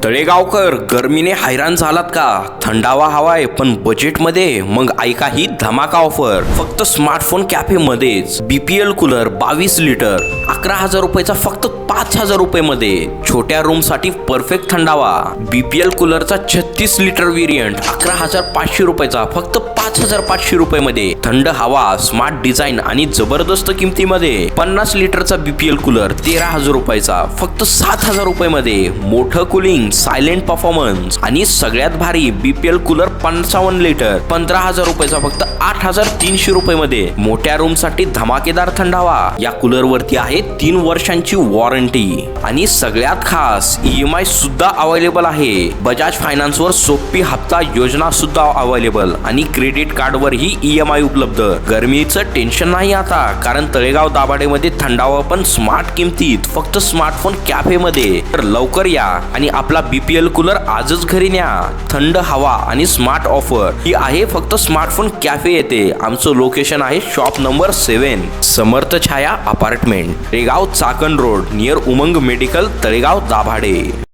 तळेगावकर गरमीने हैराण झालात का? थंडावा हवाय पण बजेटमध्ये? मग ऐका ही धमाका ऑफर फक्त स्मार्टफोन कॅफे मध्येच. BPL कूलर 22 लिटर 11,000 रुपयाचा फक्त 5,000 रुपये मध्ये. छोट्या रूम साठी परफेक्ट थंडावा. BPL कूलरचा 36 लिटर व्हेरियंट 11,500 रुपयाचा फक्त 5,500 रुपये मध्ये. थंड हवा, स्मार्ट डिझाईन आणि जबरदस्त किमतीमध्ये. 50 लिटरचा BPL कूलर 13,000 रुपयाचा फक्त 7,000 रुपये मध्ये. मोठं कुलिंग, सायलेंट परफॉर्मन्स आणि सगळ्यात भारी BPL कूलर 55 लिटर 15,000 रुपयाचा फक्त 8,300 रुपये मध्ये. मोठ्या रूम साठी धमाकेदार थंडावा. या कूलर वरती आहे 3 वर्षांची वॉरंटी आणि सगळ्यात खास EMI सुद्धा अवेलेबल आहे. बजाज फायनान्स वर सोपी हप्ता योजना सुद्धा अवेलेबल आणि क्रेडिट कार्ड वर ही EMI उपलब्ध. गरमीचं टेन्शन नाही आता, कारण तळेगाव दाभाडे मध्ये थंडावा पण स्मार्ट किमतीत फक्त स्मार्टफोन कॅफे मध्ये. तर लवकर या आणि आपला BPL कूलर आजच घरी न्या. थंड हवा आणि स्मार्ट ऑफर ही आहे फक्त स्मार्टफोन कॅफे येते. आमचं लोकेशन आहे shop number 7, Samarth Chhaya apartment, Talegaon Chakan road, near Umang medical, Talegaon Dabhade.